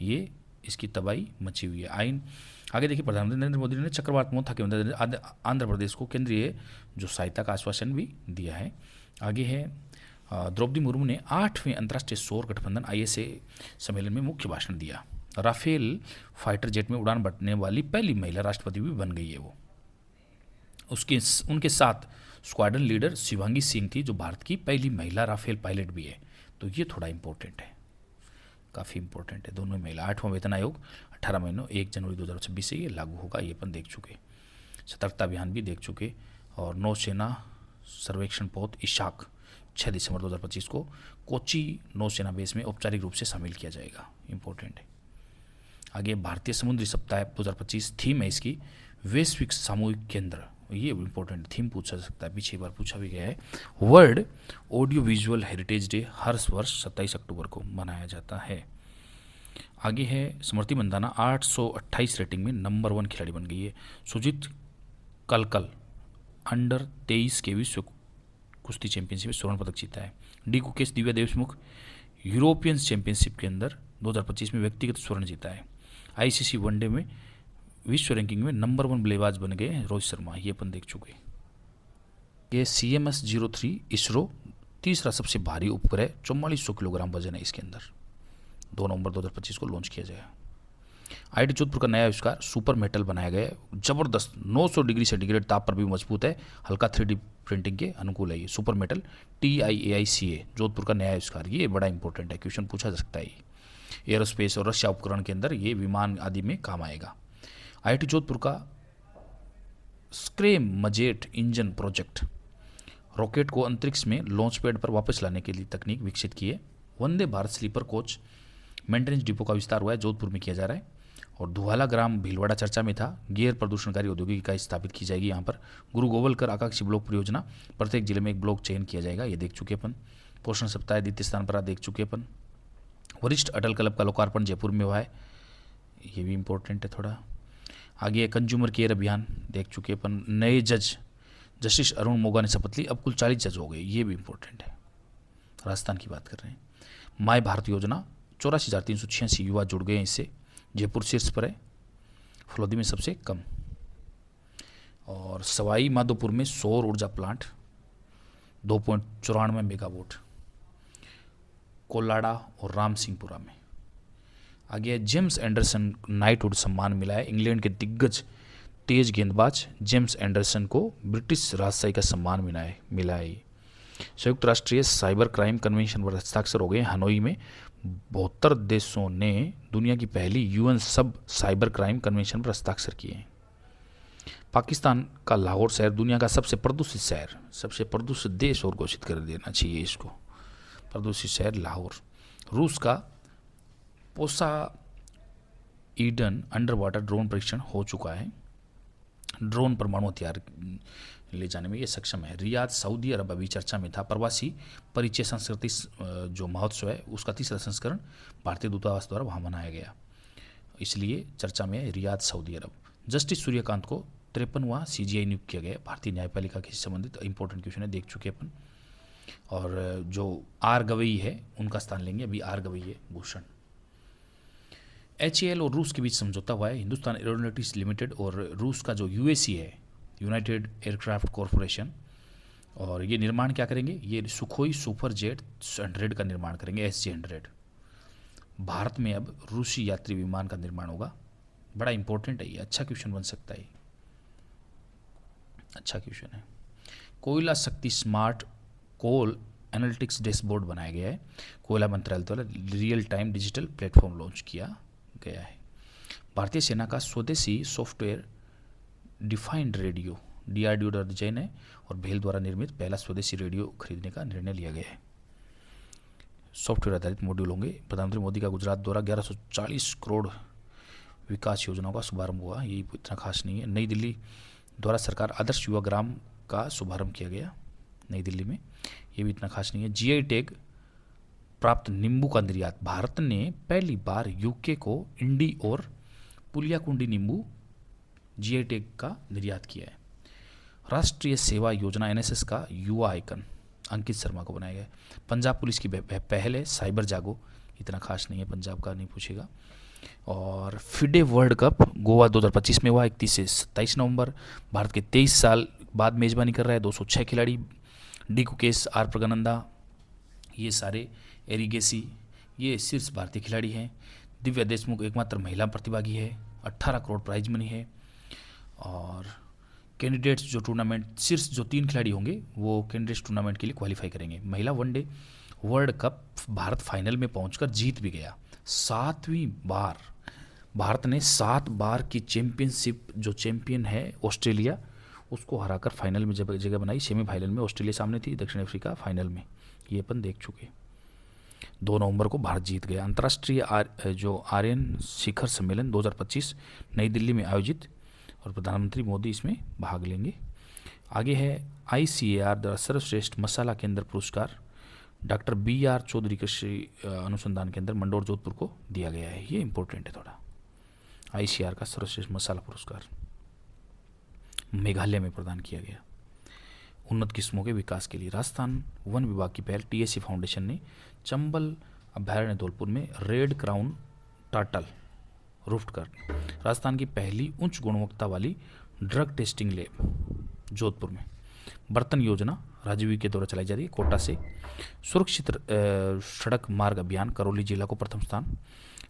ये इसकी तबाही मची हुई है। आगे देखिए, प्रधानमंत्री नरेंद्र मोदी ने चक्रवात मोथा के अंदर आंध्र प्रदेश को केंद्रीय जो सहायता का आश्वासन भी दिया है। आगे है द्रौपदी मुर्मू ने 8वें अंतर्राष्ट्रीय सौर गठबंधन ISA सम्मेलन में मुख्य भाषण दिया। राफेल फाइटर जेट में उड़ान भरने वाली पहली महिला राष्ट्रपति भी बन गई है वो। उनके साथ स्क्वाड्रन लीडर शिवांगी सिंह थी, जो भारत की पहली महिला राफेल पायलट भी है। तो ये थोड़ा इंपॉर्टेंट है, काफ़ी इंपॉर्टेंट है। दोनों महिला। 8वां वेतन आयोग 18 महीनों 1 जनवरी 2026 से ये लागू होगा, ये अपन देख चुके। सतर्कता अभियान भी देख चुके। और नौसेना सर्वेक्षण पोत इशाक 6 दिसंबर 2025 को कोची नौसेना बेस में औपचारिक रूप से शामिल किया जाएगा, इंपॉर्टेंट है। आगे भारतीय समुद्री सप्ताह 2025 थीम है इसकी वैश्विक सामूहिक केंद्र। ये इंपॉर्टेंट थीम पूछा सकता है, पीछे बार पूछा भी गया है। World audio visual heritage day हर वर्ष 27 अक्टूबर को मनाया जाता है। आगे है स्मृति मंदाना 828 रेटिंग में नंबर 1 खिलाड़ी बन गई है। सुजीत कलकल अंडर 23 के विश्व कुश्ती चैंपियनशिप में स्वर्ण पदक जीता है। D Gukesh Divya Deshmukh European championship के अंदर 2025 में व्यक्तिगत स्वर्ण जीता है। आईसीसी वनडे में विश्व रैंकिंग में नंबर 1 बल्लेबाज बन गए हैं रोहित शर्मा, ये अपन देख चुके। ये CMS-03 इसरो तीसरा सबसे भारी उपग्रह 4400 किलोग्राम वजन है इसके अंदर। 2 नवंबर 2025 को लॉन्च किया जाएगा। IIT जोधपुर का नया आविष्कार सुपर मेटल बनाया गया है। जबरदस्त 900 डिग्री सेंटीग्रेड ताप पर भी मजबूत है, हल्का 3D प्रिंटिंग के अनुकूल है। ये सुपर मेटल TIAICA जोधपुर का नया आविष्कार, ये बड़ा इंपॉर्टेंट है, क्वेश्चन पूछा जा सकता है। ये एरोस्पेस और रक्षा उपकरण के अंदर ये विमान आदि में काम आएगा। IIT जोधपुर का स्क्रेम मजेट इंजन प्रोजेक्ट रॉकेट को अंतरिक्ष में लॉन्च पैड पर वापस लाने के लिए तकनीक विकसित की है। Vande Bharat sleeper coach maintenance depot का विस्तार हुआ है, जोधपुर में किया जा रहा है। और धुआला ग्राम भीलवाड़ा चर्चा में था। गैर प्रदूषणकारी औद्योगिक इकाई स्थापित की जाएगी यहाँ पर। गुरु गोवलकर आकांक्षी ब्लॉक परियोजना, प्रत्येक जिले में एक ब्लॉक चयन किया जाएगा, ये देख चुके अपन। पोषण सप्ताह द्वितीय स्थान पर देख चुके अपन। वरिष्ठ अटल क्लब का लोकार्पण जयपुर में हुआ है, ये भी इंपॉर्टेंट है थोड़ा। आगे कंज्यूमर केयर अभियान देख चुके अपन। नए जज जस्टिस अरुण मोगा ने शपथ ली, अब कुल 40 जज हो गए, ये भी इंपॉर्टेंट है। राजस्थान की बात कर रहे हैं। माय भारत योजना 84,386 युवा जुड़ गए हैं इससे। जयपुर शीर्ष पर है, फलोदी में सबसे कम। और सवाई माधोपुर में सौर ऊर्जा प्लांट 2.94 मेगावाट। कोलाडा और राम सिंहपुरा में। आगे जेम्स एंडरसन नाइटहुड सम्मान मिला है। इंग्लैंड के दिग्गज तेज गेंदबाज जेम्स एंडरसन को ब्रिटिश राजशाही का सम्मान मिला है। संयुक्त राष्ट्रीय साइबर क्राइम कन्वेंशन पर हस्ताक्षर हो गए हनोई में। 72 देशों ने दुनिया की पहली UN सब साइबर क्राइम कन्वेंशन पर हस्ताक्षर किए हैं। पाकिस्तान का लाहौर शहर दुनिया का सबसे प्रदूषित शहर, सबसे प्रदूषित देश और घोषित कर देना चाहिए इसको, प्रदूषित शहर लाहौर। रूस का पोसाइडन अंडर वाटर ड्रोन परीक्षण हो चुका है। ड्रोन परमाणु हथियार ले जाने में ये सक्षम है। रियाद सऊदी अरब अभी चर्चा में था। प्रवासी परिचय संस्कृति जो महोत्सव है उसका तीसरा संस्करण भारतीय दूतावास द्वारा वहाँ मनाया गया, इसलिए चर्चा में है रियाद सऊदी अरब। जस्टिस सूर्यकांत को 53वां CGI नियुक्त किया गया। भारतीय न्यायपालिका के संबंधित इंपॉर्टेंट क्वेश्चन है, देख चुके अपन। और जो R गवई है उनका स्थान लेंगे, अभी R गवई है भूषण। HAL और रूस के बीच समझौता हुआ है। हिंदुस्तान एरोनॉटिक्स लिमिटेड और रूस का जो UAC है, यूनाइटेड एयरक्राफ्ट कॉरपोरेशन, और ये निर्माण क्या करेंगे, ये सुखोई सुपर जेट 100 का निर्माण करेंगे, SJ-100। भारत में अब रूसी यात्री विमान का निर्माण होगा, बड़ा इंपॉर्टेंट है ये, अच्छा क्वेश्चन बन सकता है, अच्छा क्वेश्चन है। कोयला शक्ति स्मार्ट कोल एनालिटिक्स डैशबोर्ड बनाया गया है। कोयला मंत्रालय द्वारा real time digital platform launch किया गया है। भारतीय सेना का स्वदेशी सॉफ्टवेयर डिफाइंड रेडियो DRDO द्वारा डिजाइन है और भेल द्वारा निर्मित पहला स्वदेशी रेडियो खरीदने का निर्णय लिया गया है। सॉफ्टवेयर आधारित मॉड्यूल होंगे। प्रधानमंत्री मोदी का गुजरात द्वारा 1140 करोड़ विकास योजनाओं का शुभारंभ हुआ, ये इतना खास नहीं है। नई दिल्ली द्वारा सरकार आदर्श युवा ग्राम का शुभारंभ किया गया नई दिल्ली में, ये भी इतना खास नहीं है। GI टैग प्राप्त नींबू का निर्यात, भारत ने पहली बार UK को इंडी और पुलियाकुंडी नींबू GI टैग का निर्यात किया है। राष्ट्रीय सेवा योजना NSS का युवा आइकन अंकित शर्मा को बनाया गया। पंजाब पुलिस की पहल है साइबर जागो, इतना खास नहीं है, पंजाब का नहीं पूछेगा। और फिडे वर्ल्ड कप गोवा 2025 में हुआ 31 से 27 नवंबर। भारत के 23 साल बाद मेजबानी कर रहा है। 206 खिलाड़ी, डी कुकेश, R प्रगनंदा, ये सारे एरिगेसी, ये शीर्ष भारतीय खिलाड़ी हैं। दिव्या देशमुख एकमात्र महिला प्रतिभागी है। 18 करोड़ प्राइज मनी है। और कैंडिडेट्स जो टूर्नामेंट शीर्ष जो 3 खिलाड़ी होंगे वो कैंडिडेट्स टूर्नामेंट के लिए क्वालिफाई करेंगे। महिला one day world cup Bharat final में पहुंचकर जीत भी गया। 7वीं बार भारत ने 7 बार की चैंपियनशिप, जो चैंपियन है ऑस्ट्रेलिया, उसको हराकर फाइनल में जगह बनाई। सेमीफाइनल में ऑस्ट्रेलिया सामने थी, दक्षिण अफ्रीका फाइनल में, ये अपन देख चुके। 2 नवंबर को भारत जीत गया। अंतर्राष्ट्रीय जो आर्यन शिखर सम्मेलन 2025 नई दिल्ली में आयोजित, और प्रधानमंत्री मोदी इसमें भाग लेंगे। आगे है ICAR द्वारा सर्वश्रेष्ठ मसाला केंद्र पुरस्कार डॉक्टर BR चौधरी कृषि अनुसंधान केंद्र मंडोर जोधपुर को दिया गया है, ये इंपॉर्टेंट है थोड़ा। ICAR का सर्वश्रेष्ठ मसाला पुरस्कार मेघालय में प्रदान किया गया। उन्नत किस्मों के विकास के लिए। राजस्थान वन विभाग की पहल टीएससी फाउंडेशन ने चंबल अभयारण्य धौलपुर में रेड क्राउन टार्टल रूफ्टकर, राजस्थान की पहली उच्च गुणवत्ता वाली ड्रग टेस्टिंग लैब जोधपुर में। बर्तन योजना राजीव के द्वारा चलाई जा रही है कोटा से। सुरक्षित सड़क मार्ग अभियान करौली जिला को प्रथम स्थान।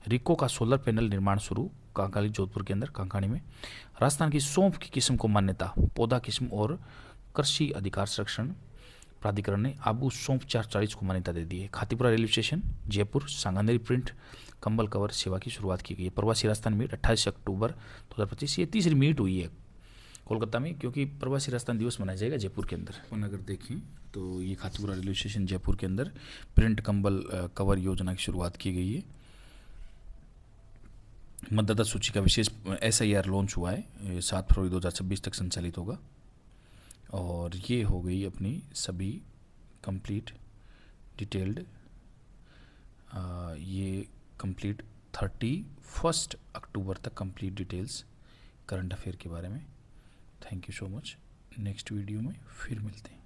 रिको का सोलर पैनल निर्माण शुरू कांकाली जोधपुर के अंदर कांकाणी में। राजस्थान की सौंफ की किस्म को मान्यता, पौधा किस्म और कृषि अधिकार संरक्षण प्राधिकरण ने आबू सौंफ 440 को मान्यता दे दी है। Khatipura railway station Jaipur Sanganeri print कंबल कवर सेवा की शुरुआत की गई है। प्रवासी राजस्थान मीट 28 अक्टूबर 2025, ये तीसरी मीट हुई है कोलकाता में, क्योंकि प्रवासी राजस्थान दिवस मनाया जाएगा जयपुर के अंदर। अपन अगर देखें तो ये खातीपुरा रेलवे स्टेशन जयपुर के अंदर प्रिंट कंबल कवर योजना की शुरुआत की गई है। मतदाता सूची का विशेष SIR लॉन्च हुआ है, 7 फरवरी 2026 तक संचालित होगा। और ये हो गई अपनी सभी कंप्लीट डिटेल्ड, ये कंप्लीट 31 अक्टूबर तक कंप्लीट डिटेल्स करंट अफेयर के बारे में। Thank you so much. Next video में फिर मिलते हैं।